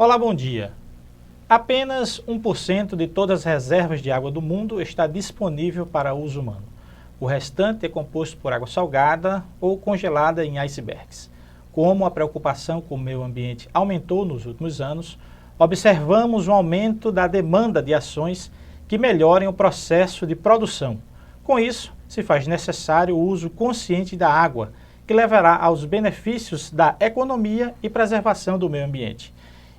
Olá, bom dia. Apenas 1% de todas as reservas de água do mundo está disponível para uso humano. O restante é composto por água salgada ou congelada em icebergs. Como a preocupação com o meio ambiente aumentou nos últimos anos, observamos um aumento da demanda de ações que melhorem o processo de produção. Com isso, se faz necessário o uso consciente da água, que levará aos benefícios da economia e preservação do meio ambiente.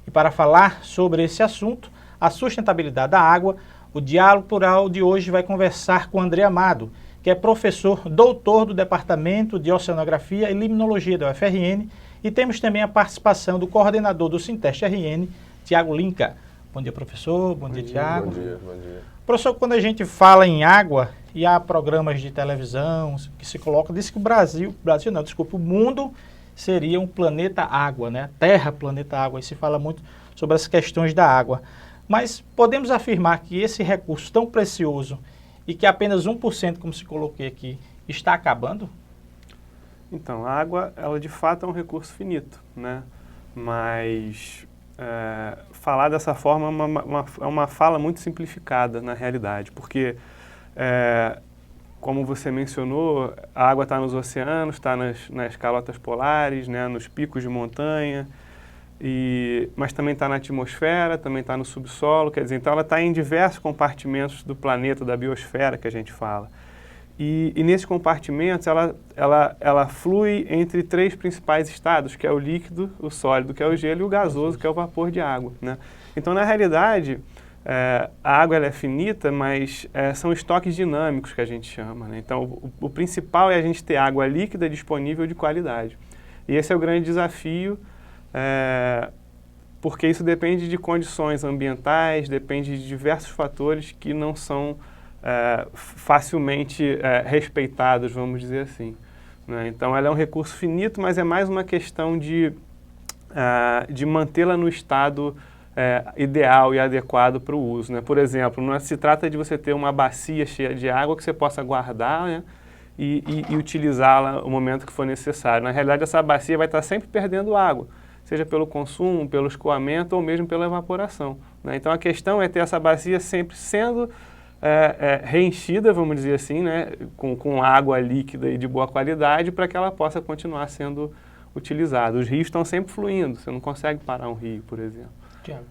E para falar sobre esse assunto, a sustentabilidade da água, o Diálogo Plural de hoje vai conversar com André Amado, que é professor doutor do Departamento de Oceanografia e Limnologia da UFRN, e temos também a participação do coordenador do Sinteste RN, Tiago Linca. Bom dia, professor. Bom dia, Tiago. Bom dia, bom dia. Professor, quando a gente fala em água, e há programas de televisão que se colocam, diz que o mundo seria um planeta água, né? Terra, planeta água, e se fala muito sobre as questões da água. Mas podemos afirmar que esse recurso tão precioso e que apenas 1%, como se coloquei aqui, está acabando? Então, a água, ela de fato é um recurso finito, né? Mas falar dessa forma é uma fala muito simplificada na realidade, porque como você mencionou, a água está nos oceanos, está nas calotas polares, né, nos picos de montanha, mas também está na atmosfera, também está no subsolo, quer dizer, então ela está em diversos compartimentos do planeta, da biosfera que a gente fala. E nesses compartimentos ela flui entre três principais estados, que é o líquido, o sólido, que é o gelo, e o gasoso, que é o vapor de água, né? Então, na realidade, a água ela é finita, mas são estoques dinâmicos que a gente chama, né? Então, o principal é a gente ter água líquida disponível de qualidade. E esse é o grande desafio, porque isso depende de condições ambientais, depende de diversos fatores que não são facilmente respeitados, vamos dizer assim, né? Então, ela é um recurso finito, mas é mais uma questão de mantê-la no estado ideal e adequado para o uso, né? Por exemplo, não se trata de você ter uma bacia cheia de água que você possa guardar, né, e utilizá-la no momento que for necessário. Na realidade, essa bacia vai estar sempre perdendo água, seja pelo consumo, pelo escoamento ou mesmo pela evaporação, né? Então, a questão é ter essa bacia sempre sendo reenchida, vamos dizer assim, né, com água líquida e de boa qualidade para que ela possa continuar sendo utilizada. Os rios estão sempre fluindo, você não consegue parar um rio, por exemplo. Tiago.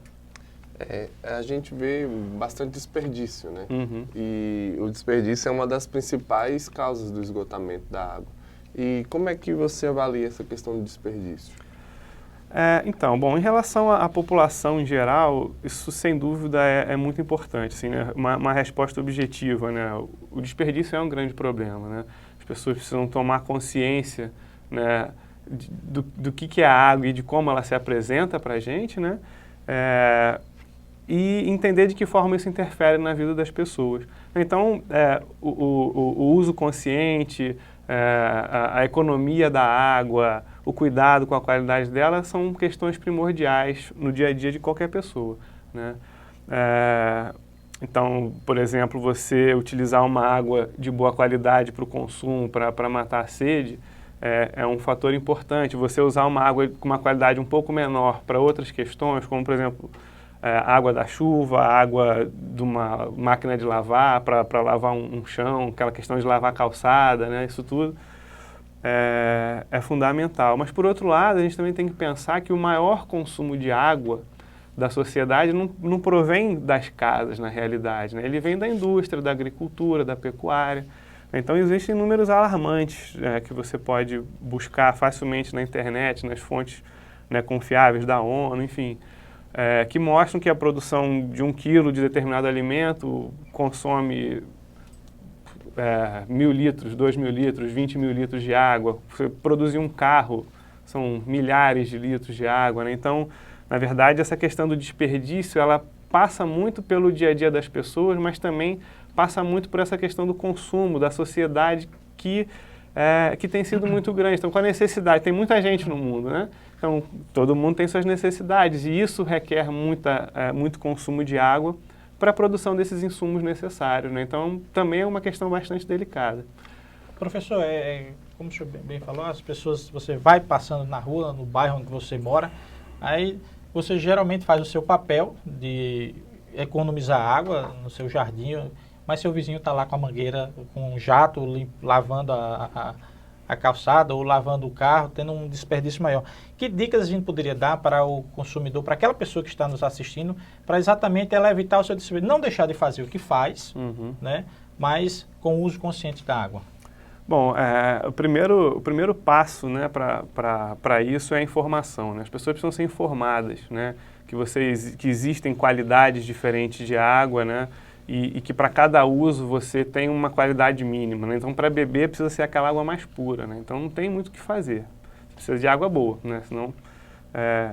A gente vê bastante desperdício, né? Uhum. E o desperdício é uma das principais causas do esgotamento da água. E como é que você avalia essa questão do desperdício? Então, bom, em relação à população em geral, isso sem dúvida é muito importante, assim, né? Uma resposta objetiva, né? O desperdício é um grande problema, né? As pessoas precisam tomar consciência, né, do que é a água e de como ela se apresenta para a gente, né? E entender de que forma isso interfere na vida das pessoas. Então, o uso consciente, a economia da água, o cuidado com a qualidade dela são questões primordiais no dia a dia de qualquer pessoa, né? Então, por exemplo, você utilizar uma água de boa qualidade para o consumo, para matar a sede, é um fator importante. Você usar uma água com uma qualidade um pouco menor para outras questões, como, por exemplo, água da chuva, água de uma máquina de lavar, para lavar um chão, aquela questão de lavar calçada, né? Isso tudo é fundamental. Mas, por outro lado, a gente também tem que pensar que o maior consumo de água da sociedade não provém das casas, na realidade, né? Ele vem da indústria, da agricultura, da pecuária. Então, existem números alarmantes que você pode buscar facilmente na internet, nas fontes, né, confiáveis da ONU, enfim, que mostram que a produção de 1 quilo de determinado alimento consome 1.000 litros, 2.000 litros, 20.000 litros de água. Você produzir um carro são milhares de litros de água, né? Então, na verdade, essa questão do desperdício, ela passa muito pelo dia a dia das pessoas, mas também passa muito por essa questão do consumo, da sociedade que tem sido muito grande. Então, com a necessidade, tem muita gente no mundo, né? Então, todo mundo tem suas necessidades e isso requer muito consumo de água para a produção desses insumos necessários, né? Então, também é uma questão bastante delicada. Professor, como o senhor bem falou, as pessoas, você vai passando na rua, no bairro onde você mora, aí você geralmente faz o seu papel de economizar água no seu jardim, mas seu vizinho está lá com a mangueira, com um jato, lavando a calçada ou lavando o carro, tendo um desperdício maior. Que dicas a gente poderia dar para o consumidor, para aquela pessoa que está nos assistindo, para exatamente ela evitar o seu desperdício? Não deixar de fazer o que faz, né, mas com o uso consciente da água. Bom, o primeiro passo, né, para isso é a informação, né? As pessoas precisam ser informadas, né, que existem qualidades diferentes de água, né, e que para cada uso você tem uma qualidade mínima, né? Então, para beber precisa ser aquela água mais pura, né? Então, não tem muito o que fazer. Precisa de água boa, né? Senão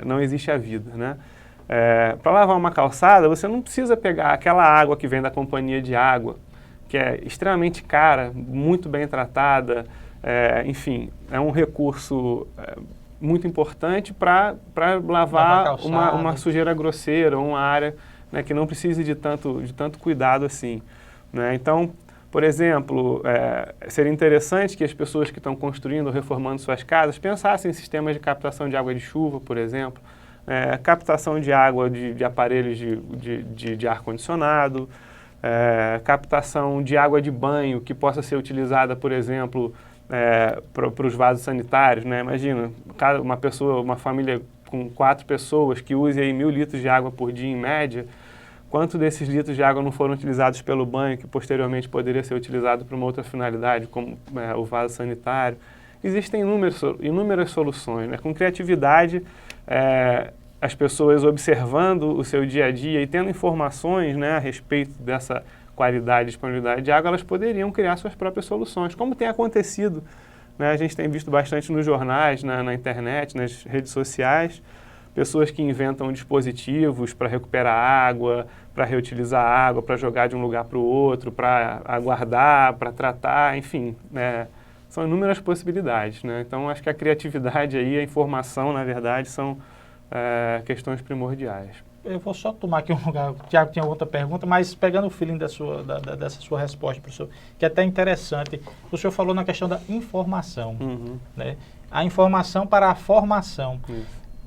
não existe a vida, né? Para lavar uma calçada, você não precisa pegar aquela água que vem da companhia de água, que é extremamente cara, muito bem tratada, enfim, é um recurso muito importante para lavar uma sujeira grosseira ou uma área, né, que não precise de tanto cuidado assim, né? Então, por exemplo, seria interessante que as pessoas que estão construindo ou reformando suas casas pensassem em sistemas de captação de água de chuva, por exemplo, captação de água de aparelhos de ar-condicionado, captação de água de banho que possa ser utilizada, por exemplo, para os vasos sanitários, né? Imagina, uma família com 4 pessoas que use aí 1.000 litros de água por dia em média, quanto desses litros de água não foram utilizados pelo banho, que posteriormente poderia ser utilizado para uma outra finalidade, como o vaso sanitário? Existem inúmeras soluções, né? Com criatividade, as pessoas observando o seu dia a dia e tendo informações, né, a respeito dessa qualidade e disponibilidade de água, elas poderiam criar suas próprias soluções, como tem acontecido, né? A gente tem visto bastante nos jornais, na internet, nas redes sociais, pessoas que inventam dispositivos para recuperar água, para reutilizar água, para jogar de um lugar para o outro, para aguardar, para tratar, enfim, né? São inúmeras possibilidades, né? Então, acho que a criatividade aí, a informação, na verdade, são questões primordiais. Eu vou só tomar aqui um lugar. O Tiago tinha outra pergunta, mas pegando o feeling dessa sua resposta, professor, que é até interessante. O senhor falou na questão da informação, né? A informação para a formação.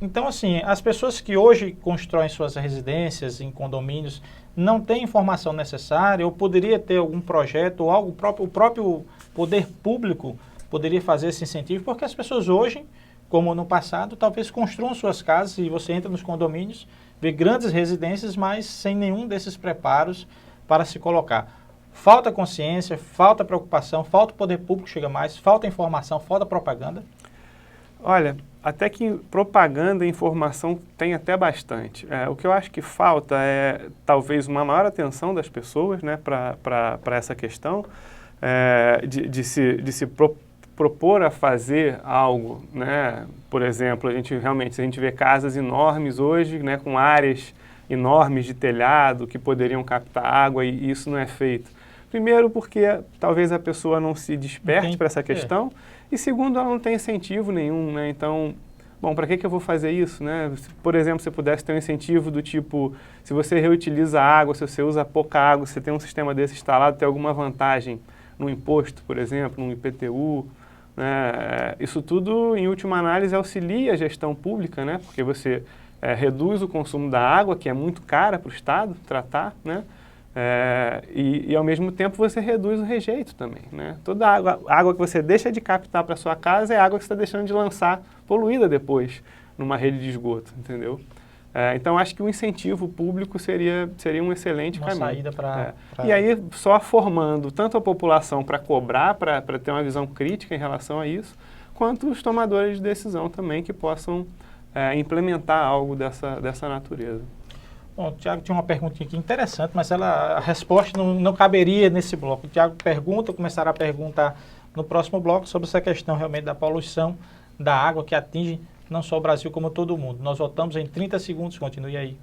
Então, assim, as pessoas que hoje constroem suas residências em condomínios não têm informação necessária, ou poderia ter algum projeto, ou algo próprio, o próprio poder público poderia fazer esse incentivo, porque as pessoas hoje, como no passado, talvez construam suas casas e você entra nos condomínios, vê grandes residências, mas sem nenhum desses preparos para se colocar. Falta consciência, falta preocupação, falta poder público chega mais, falta informação, falta propaganda. Olha, até que propaganda e informação tem até bastante. O que eu acho que falta é talvez uma maior atenção das pessoas, né, para essa questão, de se propor a fazer algo, né? Por exemplo, se a gente vê casas enormes hoje, né, com áreas enormes de telhado que poderiam captar água e isso não é feito. Primeiro porque talvez a pessoa não se desperte para essa questão e segundo, ela não tem incentivo nenhum, né? Então, bom, para que eu vou fazer isso, né? Por exemplo, se pudesse ter um incentivo do tipo, se você reutiliza água, se você usa pouca água, se você tem um sistema desse instalado, tem alguma vantagem no imposto, por exemplo, no IPTU, né? Isso tudo, em última análise, auxilia a gestão pública, né? Porque você reduz o consumo da água, que é muito cara para o Estado tratar, né? E ao mesmo tempo você reduz o rejeito também, né? Toda água que você deixa de captar para sua casa é água que você está deixando de lançar poluída depois numa rede de esgoto, entendeu? Então acho que o incentivo público seria um excelente caminho. Uma saída para... E aí só formando tanto a população para cobrar, para ter uma visão crítica em relação a isso, quanto os tomadores de decisão também que possam implementar algo dessa natureza. Bom, o Tiago tinha uma perguntinha aqui interessante, mas a resposta não caberia nesse bloco. O Tiago começará a perguntar no próximo bloco sobre essa questão realmente da poluição da água que atinge não só o Brasil como todo o mundo. Nós voltamos em 30 segundos, continue aí.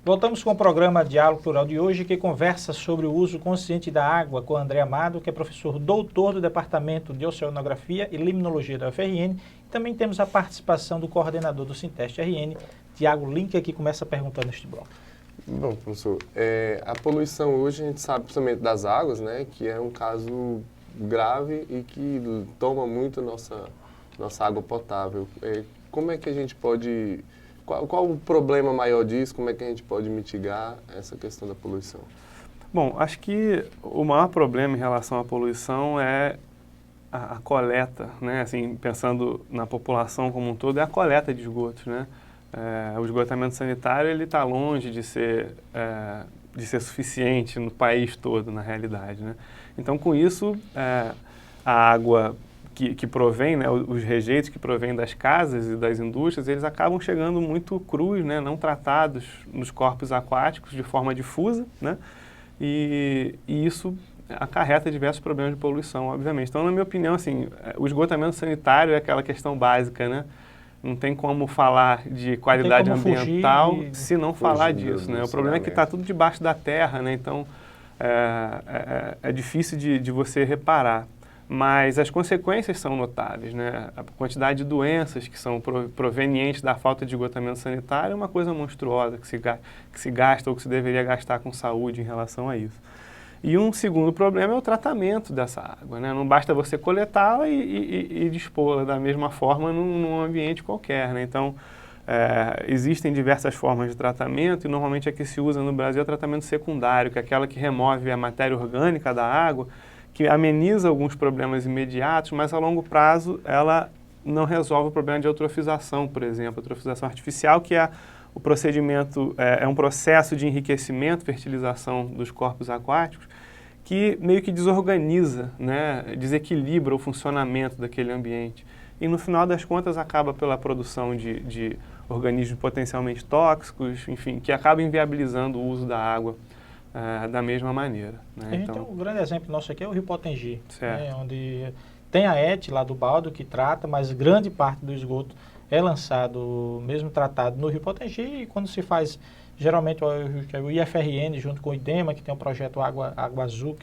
Voltamos com o programa Diálogo Plural de hoje, que conversa sobre o uso consciente da água com André Amado, que é professor doutor do Departamento de Oceanografia e Limnologia da UFRN. Também temos a participação do coordenador do Sinteste RN, Tiago Linker, que começa perguntando neste bloco. Bom, professor, a poluição hoje a gente sabe principalmente das águas, né, que é um caso grave e que toma muito nossa água potável. Como é que a gente pode... Qual o problema maior disso? Como é que a gente pode mitigar essa questão da poluição? Bom, acho que o maior problema em relação à poluição é a coleta, né? Assim, pensando na população como um todo, é a coleta de esgotos, né? O esgotamento sanitário ele está longe de ser suficiente no país todo, na realidade, né? Então, com isso, a água que provém, né, os rejeitos que provêm das casas e das indústrias, eles acabam chegando muito crus, né, não tratados nos corpos aquáticos de forma difusa, né? E isso acarreta diversos problemas de poluição, obviamente. Então, na minha opinião, assim, o esgotamento sanitário é aquela questão básica, né? Não tem como falar de qualidade ambiental se não falar disso, né? O problema é que está tudo debaixo da terra, né? Então, é difícil de você reparar. Mas as consequências são notáveis, né? A quantidade de doenças que são provenientes da falta de esgotamento sanitário é uma coisa monstruosa que se gasta ou que se deveria gastar com saúde em relação a isso. E um segundo problema é o tratamento dessa água, né? Não basta você coletá-la e dispô-la da mesma forma num ambiente qualquer, né? Então, existem diversas formas de tratamento e normalmente a que se usa no Brasil é o tratamento secundário, que é aquela que remove a matéria orgânica da água, que ameniza alguns problemas imediatos, mas a longo prazo ela não resolve o problema de eutrofização, por exemplo, eutrofização artificial, que é o procedimento, é um processo de enriquecimento, fertilização dos corpos aquáticos, que meio que desorganiza, né, desequilibra o funcionamento daquele ambiente. E no final das contas acaba pela produção de organismos potencialmente tóxicos, enfim, que acaba inviabilizando o uso da água da mesma maneira, né? A gente tem um grande exemplo nosso aqui, é o Rio Potengi, né, onde tem a ET lá do baldo que trata, mas grande parte do esgoto é lançado, mesmo tratado no Rio Potengi, e quando se faz, geralmente o IFRN junto com o IDEMA, que tem o projeto Água Azul,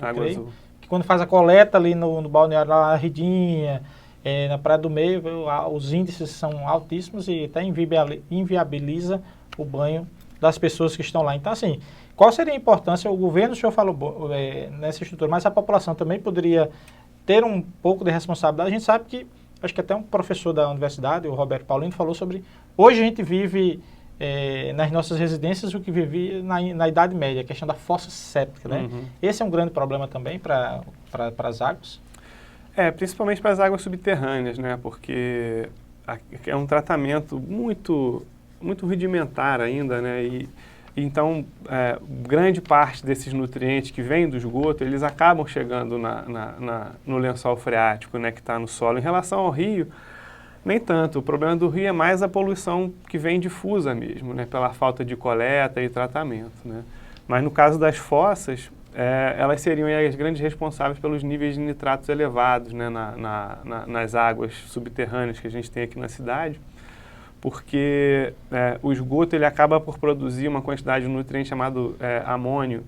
que quando faz a coleta ali no balneário lá, Ridinha, na Praia do Meio, os índices são altíssimos e até inviabiliza o banho das pessoas que estão lá. Então, assim, qual seria a importância? O governo, o senhor falou nessa estrutura, mas a população também poderia ter um pouco de responsabilidade. A gente sabe que, acho que até um professor da universidade, o Roberto Paulino, falou sobre, hoje a gente vive nas nossas residências o que vivia na Idade Média, a questão da fossa séptica, né? Uhum. Esse é um grande problema também para as águas? Principalmente para as águas subterrâneas, né? Porque é um tratamento muito, muito rudimentar ainda, né? Então, grande parte desses nutrientes que vêm do esgoto, eles acabam chegando no lençol freático, né, que está no solo. Em relação ao rio, nem tanto. O problema do rio é mais a poluição que vem difusa mesmo, né, pela falta de coleta e tratamento, né? Mas no caso das fossas, elas seriam as grandes responsáveis pelos níveis de nitratos elevados, né, nas águas subterrâneas que a gente tem aqui na cidade, porque o esgoto ele acaba por produzir uma quantidade de nutriente chamado amônio,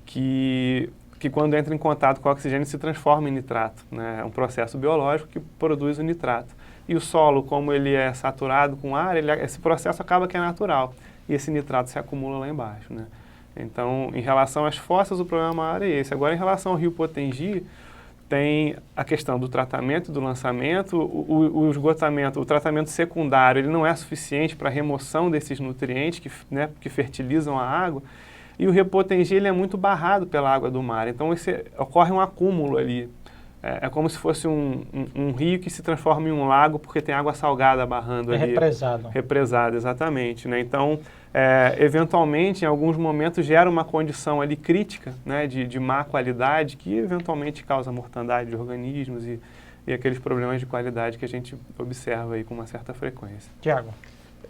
que quando entra em contato com o oxigênio se transforma em nitrato, né? É um processo biológico que produz o nitrato. E o solo, como ele é saturado com ar, esse processo acaba que é natural, e esse nitrato se acumula lá embaixo, né? Então, em relação às fossas, o problema maior é esse. Agora, em relação ao Rio Potengi, tem a questão do tratamento, do lançamento, o esgotamento, o tratamento secundário, ele não é suficiente para a remoção desses nutrientes que fertilizam a água, e o Rio Potengi ele é muito barrado pela água do mar, então ocorre um acúmulo ali. É como se fosse um rio que se transforma em um lago porque tem água salgada barrando ali. Represado. Represado, exatamente, né? Então, eventualmente, em alguns momentos, gera uma condição ali crítica, né, de má qualidade, que eventualmente causa mortandade de organismos e aqueles problemas de qualidade que a gente observa aí com uma certa frequência. Tiago.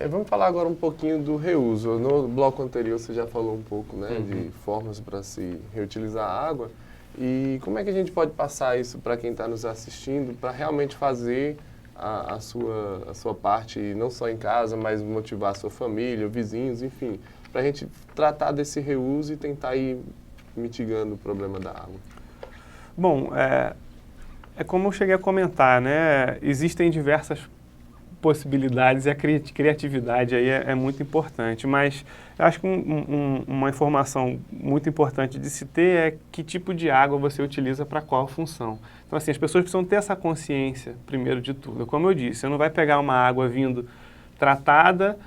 Vamos falar agora um pouquinho do reuso. No bloco anterior você já falou um pouco, né, de formas para se reutilizar a água. E como é que a gente pode passar isso para quem está nos assistindo, para realmente fazer a sua parte, não só em casa, mas motivar a sua família, vizinhos, enfim, para a gente tratar desse reuso e tentar ir mitigando o problema da água? Bom, como eu cheguei a comentar, né, existem diversas possibilidades e a criatividade aí é muito importante. Mas eu acho que uma informação muito importante de se ter é que tipo de água você utiliza para qual função. Então, assim, as pessoas precisam ter essa consciência, primeiro de tudo. Como eu disse, você não vai pegar uma água vindo tratada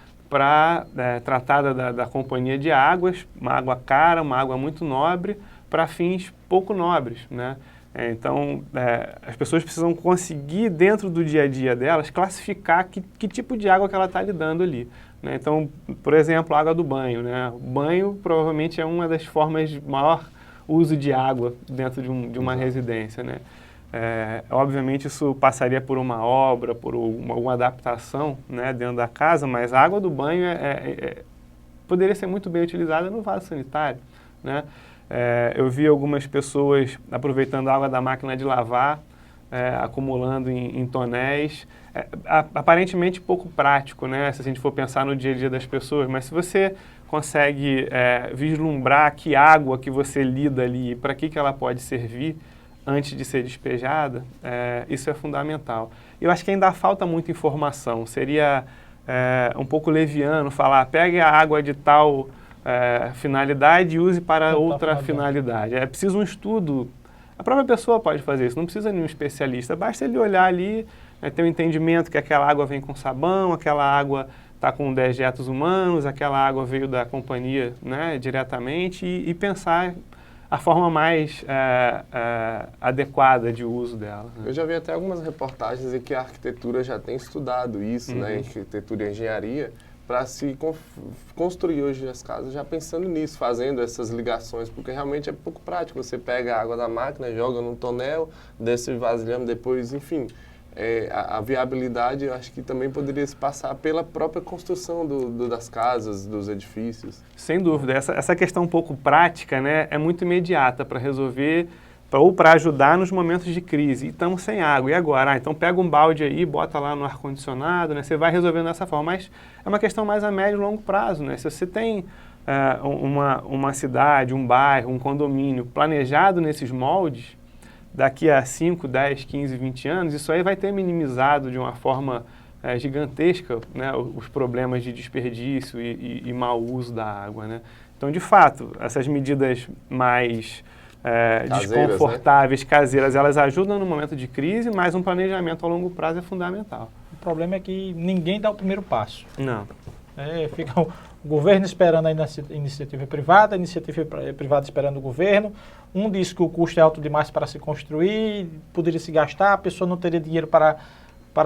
da companhia de águas, uma água cara, uma água muito nobre, para fins pouco nobres, né? Então, as pessoas precisam conseguir, dentro do dia a dia delas, classificar que tipo de água que ela está lidando ali, né? Então, por exemplo, a água do banho, né? O banho provavelmente é uma das formas de maior uso de água dentro de uma residência, né? Obviamente isso passaria por uma obra, por uma adaptação, né, dentro da casa, mas a água do banho poderia ser muito bem utilizada no vaso sanitário, né? Eu vi algumas pessoas aproveitando a água da máquina de lavar, acumulando em tonéis. Aparentemente pouco prático, né, se a gente for pensar no dia a dia das pessoas, mas se você consegue vislumbrar que água que você lida ali, para que ela pode servir antes de ser despejada, isso é fundamental. Eu acho que ainda falta muita informação. Seria um pouco leviano falar, pegue a água de tal finalidade e use para outra finalidade. É preciso um estudo. A própria pessoa pode fazer isso, não precisa de um especialista. Basta ele olhar ali, ter um entendimento que aquela água vem com sabão, aquela água está com dejetos humanos, aquela água veio da companhia, né, diretamente, e pensar a forma mais adequada de uso dela, né? Eu já vi até algumas reportagens em que a arquitetura já tem estudado isso, né, arquitetura e engenharia, para se construir hoje as casas já pensando nisso, fazendo essas ligações, porque realmente é pouco prático. Você pega a água da máquina, joga num tonel, desce vasilhame depois, enfim. A viabilidade, eu acho que também poderia se passar pela própria construção das casas, dos edifícios. Sem dúvida. Essa questão um pouco prática, né, é muito imediata para resolver ou para ajudar nos momentos de crise. E estamos sem água. E agora? Então pega um balde aí, bota lá no ar-condicionado, né, você vai resolvendo dessa forma. Mas é uma questão mais a médio e longo prazo, né? Se você tem uma cidade, um bairro, um condomínio planejado nesses moldes, daqui a 5, 10, 15, 20 anos, isso aí vai ter minimizado de uma forma gigantesca, né, os problemas de desperdício e mau uso da água, né? Então, de fato, essas medidas mais desconfortáveis, caseiras, elas ajudam no momento de crise, mas um planejamento a longo prazo é fundamental. O problema é que ninguém dá o primeiro passo. Não. Fica o governo esperando a iniciativa privada, a iniciativa privada esperando o governo. Um diz que o custo é alto demais para se construir, poderia se gastar, a pessoa não teria dinheiro para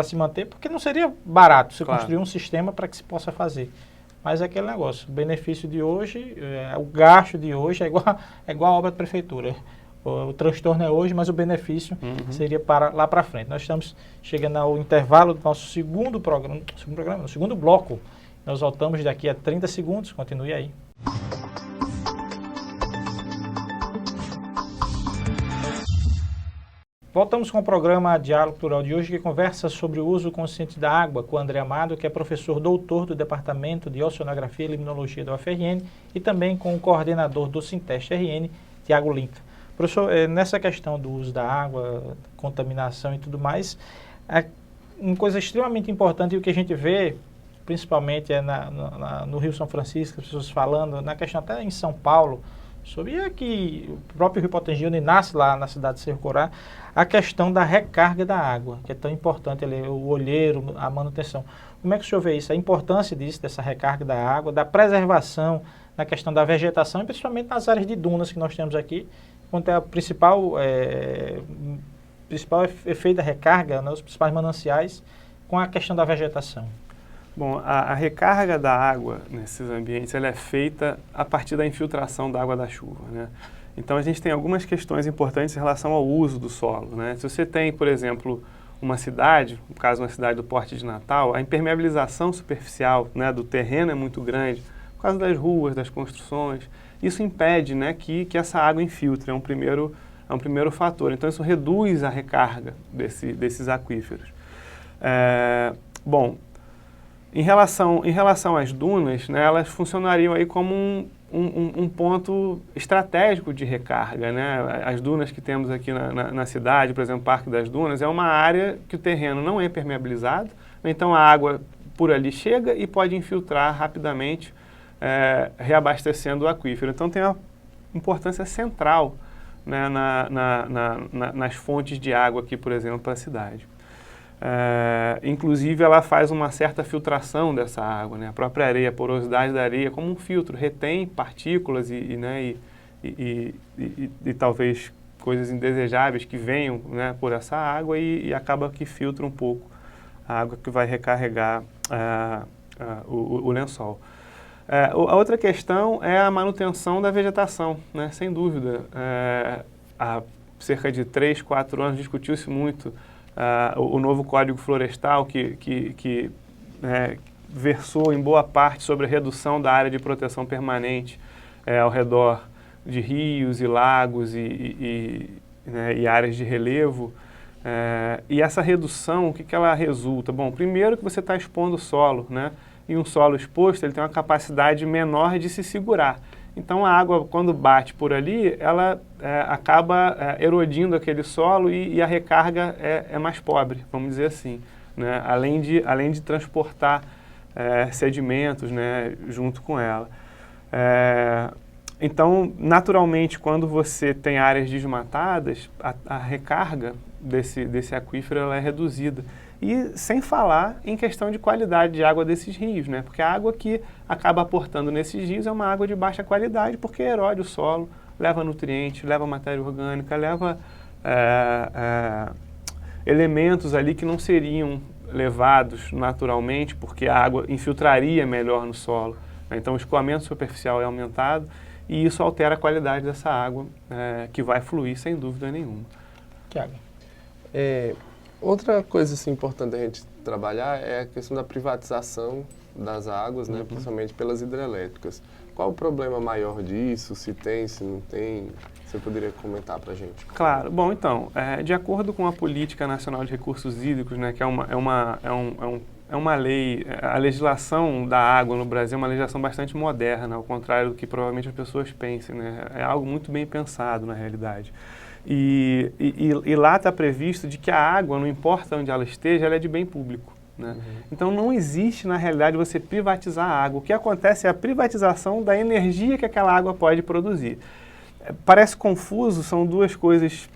se manter, porque não seria barato se construir um sistema para que se possa fazer. Mas é aquele negócio, o benefício de hoje, o gasto de hoje é igual a obra da prefeitura. O transtorno é hoje, mas o benefício seria para lá para frente. Nós estamos chegando ao intervalo do nosso segundo bloco. Nós voltamos daqui a 30 segundos, continue aí. Voltamos com o programa Diálogo Plural de hoje, que conversa sobre o uso consciente da água com o André Amado, que é professor doutor do Departamento de Oceanografia e Limnologia da UFRN, e também com o coordenador do Sinteste RN, Tiago Linka. Professor, nessa questão do uso da água, contaminação e tudo mais, uma coisa extremamente importante e o que a gente vê, principalmente no Rio São Francisco, as pessoas falando, na questão até em São Paulo, sobre aqui, o próprio Rio Potengi nasce lá na cidade de Cerro Corá, a questão da recarga da água, que é tão importante, o olheiro, a manutenção. Como é que o senhor vê isso? A importância disso, dessa recarga da água, da preservação, na questão da vegetação, e principalmente nas áreas de dunas que nós temos aqui, quanto é o principal efeito da recarga, né, os principais mananciais, com a questão da vegetação. Bom, a recarga da água nesses ambientes ela é feita a partir da infiltração da água da chuva, né? Então a gente tem algumas questões importantes em relação ao uso do solo, né? Se você tem, por exemplo, uma cidade, no caso uma cidade do porte de Natal, a impermeabilização superficial, né, do terreno é muito grande, por causa das ruas, das construções. Isso impede, né, que essa água infiltre, é um primeiro fator. Então isso reduz a recarga desses aquíferos. Bom, em relação às dunas, né, elas funcionariam aí como um ponto estratégico de recarga, né? As dunas que temos aqui na cidade, por exemplo, o Parque das Dunas, é uma área que o terreno não é impermeabilizado, então a água por ali chega e pode infiltrar rapidamente, reabastecendo o aquífero. Então tem uma importância central, né, nas fontes de água aqui, por exemplo, para a cidade. Inclusive, ela faz uma certa filtração dessa água, né? A própria areia, a porosidade da areia, como um filtro, retém partículas e talvez coisas indesejáveis que venham, né, por essa água e acaba que filtra um pouco a água que vai recarregar o lençol. A outra questão é a manutenção da vegetação, né? Sem dúvida. Há cerca de 3, 4 anos discutiu-se muito o novo Código Florestal que versou em boa parte sobre a redução da área de proteção permanente ao redor de rios e lagos e áreas de relevo. E essa redução, o que ela resulta? Bom, primeiro que você está expondo o solo, né? E um solo exposto, ele tem uma capacidade menor de se segurar. Então, a água, quando bate por ali, ela acaba erodindo aquele solo e a recarga é mais pobre, vamos dizer assim, né? Além de transportar sedimentos, né, junto com ela. Então, naturalmente, quando você tem áreas desmatadas, a recarga desse aquífero ela é reduzida. E sem falar em questão de qualidade de água desses rios, né? Porque a água que acaba aportando nesses rios é uma água de baixa qualidade, porque erode o solo, leva nutrientes, leva matéria orgânica, leva elementos ali que não seriam levados naturalmente, porque a água infiltraria melhor no solo, né? Então o escoamento superficial é aumentado e isso altera a qualidade dessa água, que vai fluir sem dúvida nenhuma. Tiago. Outra coisa assim, importante a gente trabalhar é a questão da privatização das águas, né, principalmente pelas hidrelétricas. Qual o problema maior disso? Se tem, se não tem? Você poderia comentar para a gente? Claro. Bom, então, de acordo com a Política Nacional de Recursos Hídricos, né, que é uma lei, a legislação da água no Brasil é uma legislação bastante moderna, ao contrário do que provavelmente as pessoas pensem, né? É algo muito bem pensado na realidade. E lá está previsto de que a água, não importa onde ela esteja, ela é de bem público, né? Então não existe na realidade você privatizar a água. O que acontece é a privatização da energia que aquela água pode produzir. Parece confuso, são duas coisas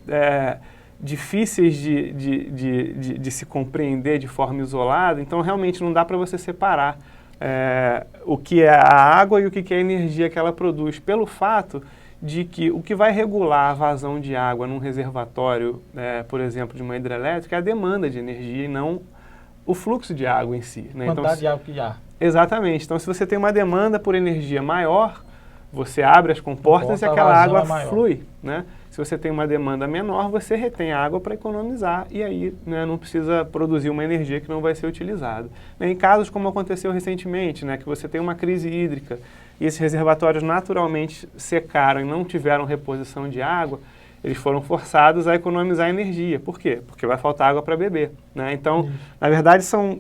difíceis de se compreender de forma isolada, então realmente não dá para você separar o que é a água e o que é a energia que ela produz, pelo fato de que o que vai regular a vazão de água num reservatório, por exemplo, de uma hidrelétrica, é a demanda de energia e não o fluxo de água em si, né? Quantidade de água que há. Exatamente. Então, se você tem uma demanda por energia maior, você abre as comportas e aquela água flui, né? Se você tem uma demanda menor, você retém a água para economizar e aí, né, não precisa produzir uma energia que não vai ser utilizada. Em casos como aconteceu recentemente, né, que você tem uma crise hídrica e esses reservatórios naturalmente secaram e não tiveram reposição de água, eles foram forçados a economizar energia. Por quê? Porque vai faltar água para beber, né? Então, na verdade, são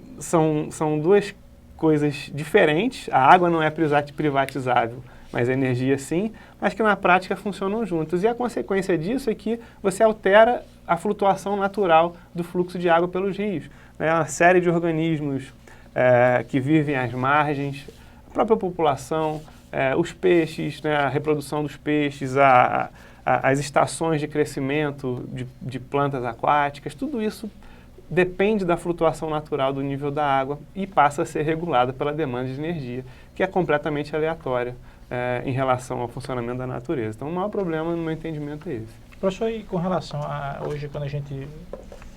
duas coisas diferentes. A água não é privatizável, mas a energia sim, mas que na prática funcionam juntos. E a consequência disso é que você altera a flutuação natural do fluxo de água pelos rios, né? Uma série de organismos que vivem às margens, a própria população, os peixes, né? A reprodução dos peixes, as estações de crescimento de plantas aquáticas, tudo isso depende da flutuação natural do nível da água e passa a ser regulada pela demanda de energia, que é completamente aleatória em relação ao funcionamento da natureza. Então, o maior problema, no meu entendimento, é esse. Professor, e com relação a hoje, quando o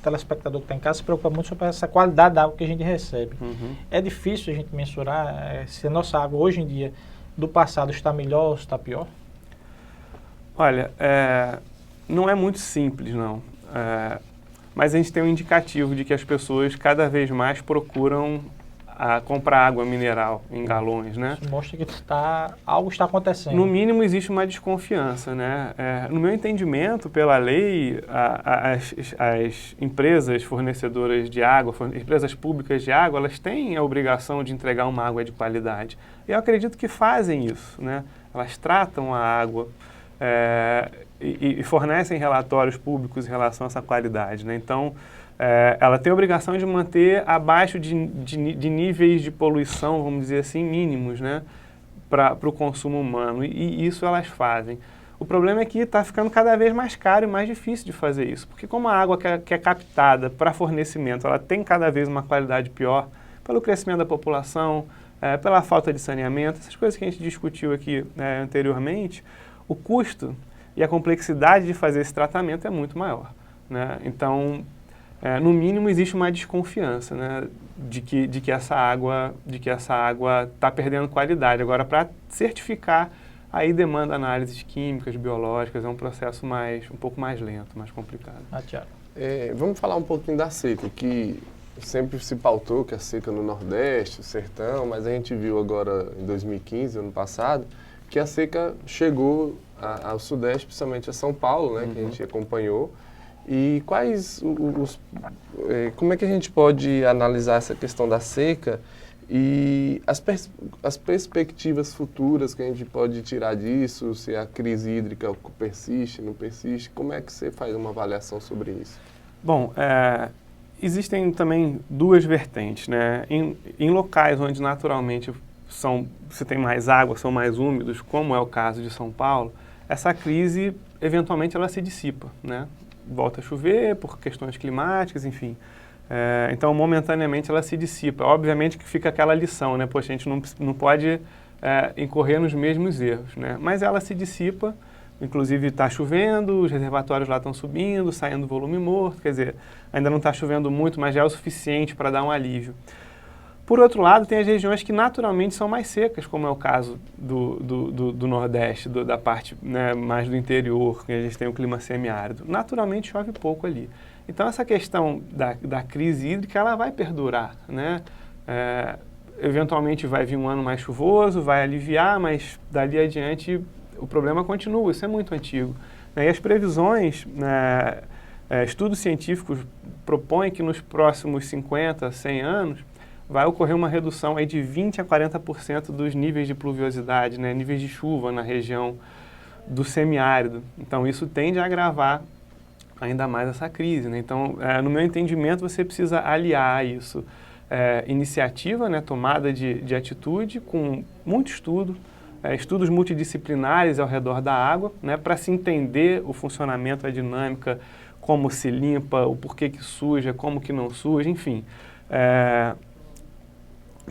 telespectador que está em casa se preocupa muito sobre essa qualidade da água que a gente recebe. É difícil a gente mensurar se a nossa água, hoje em dia, do passado está melhor ou está pior? Olha, não é muito simples, não. Mas a gente tem um indicativo de que as pessoas cada vez mais procuram comprar água mineral em galões, né? Isso mostra que algo está acontecendo. No mínimo, existe uma desconfiança, né? No meu entendimento, pela lei, as empresas fornecedoras de água, empresas públicas de água, elas têm a obrigação de entregar uma água de qualidade. E eu acredito que fazem isso, né? elas tratam a água e fornecem relatórios públicos em relação a essa qualidade, né? Então, ela tem a obrigação de manter abaixo de níveis de poluição, vamos dizer assim, mínimos, né, para o consumo humano, e isso elas fazem. O problema é que está ficando cada vez mais caro e mais difícil de fazer isso, porque como a água que é captada para fornecimento, ela tem cada vez uma qualidade pior, pelo crescimento da população, pela falta de saneamento, essas coisas que a gente discutiu aqui anteriormente, o custo e a complexidade de fazer esse tratamento é muito maior, né? Então, no mínimo, existe uma desconfiança, né, de que essa água está perdendo qualidade. Agora, para certificar, aí demanda análises químicas, biológicas, é um processo um pouco mais lento, mais complicado. Tiago. Vamos falar um pouquinho da seca, que sempre se pautou que a seca no Nordeste, o sertão, mas a gente viu agora em 2015, ano passado, que a seca chegou ao Sudeste, principalmente a São Paulo, né, que a gente acompanhou. E como é que a gente pode analisar essa questão da seca e as perspectivas futuras que a gente pode tirar disso, se a crise hídrica persiste, não persiste, como é que você faz uma avaliação sobre isso? Bom, existem também duas vertentes, né? Em locais onde naturalmente você tem mais água, são mais úmidos, como é o caso de São Paulo, essa crise eventualmente ela se dissipa, né? Volta a chover por questões climáticas, enfim. Então, momentaneamente, ela se dissipa. Obviamente que fica aquela lição, né? Poxa, a gente não pode incorrer nos mesmos erros, né? Mas ela se dissipa, inclusive está chovendo, os reservatórios lá estão subindo, saindo volume morto, quer dizer, ainda não está chovendo muito, mas já é o suficiente para dar um alívio. Por outro lado, tem as regiões que naturalmente são mais secas, como é o caso do Nordeste, da parte, né, mais do interior, que a gente tem um clima semiárido. Naturalmente chove pouco ali. Então essa questão da crise hídrica, ela vai perdurar, né? Eventualmente vai vir um ano mais chuvoso, vai aliviar, mas dali adiante o problema continua, isso é muito antigo. E as previsões, estudos científicos propõem que nos próximos 50, 100 anos, vai ocorrer uma redução aí de 20% a 40% dos níveis de pluviosidade, né, níveis de chuva na região do semiárido. Então, isso tende a agravar ainda mais essa crise, né? Então, no meu entendimento, você precisa aliar isso. Iniciativa, né, tomada de atitude, com muito estudo, estudos multidisciplinares ao redor da água, né, para se entender o funcionamento, a dinâmica, como se limpa, o porquê que suja, como que não suja, enfim.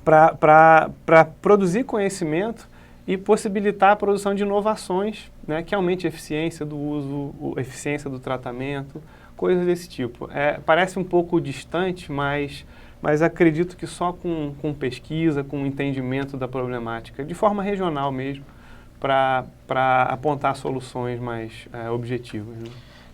Para produzir conhecimento e possibilitar a produção de inovações, né, que aumente a eficiência do uso, a eficiência do tratamento, coisas desse tipo. Parece um pouco distante, mas acredito que só com pesquisa, com entendimento da problemática, de forma regional mesmo, para apontar soluções mais objetivas, né?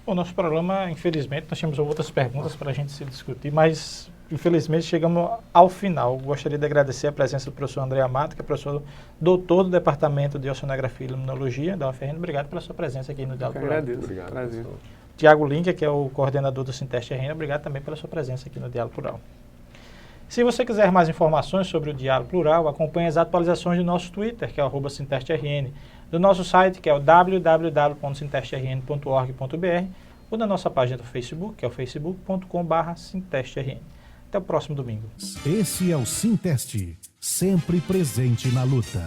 O nosso programa, infelizmente, nós tínhamos outras perguntas para a gente se discutir, mas infelizmente chegamos ao final. Gostaria de agradecer a presença do professor André Amato, que é professor doutor do Departamento de Oceanografia e Limnologia da UFRN. Obrigado pela sua presença aqui no Diálogo Plural. Agradeço. Obrigado. Prazer. Tiago Linker, que é o coordenador do Sinteste RN, obrigado também pela sua presença aqui no Diálogo Plural. Se você quiser mais informações sobre o Diálogo Plural, acompanhe as atualizações do nosso Twitter, que é o @SintesteRN, do nosso site, que é o www.sintesterrn.org.br, ou da nossa página do Facebook, que é o facebook.com/SintesteRN. Até o próximo domingo. Esse é o Sinteste, sempre presente na luta.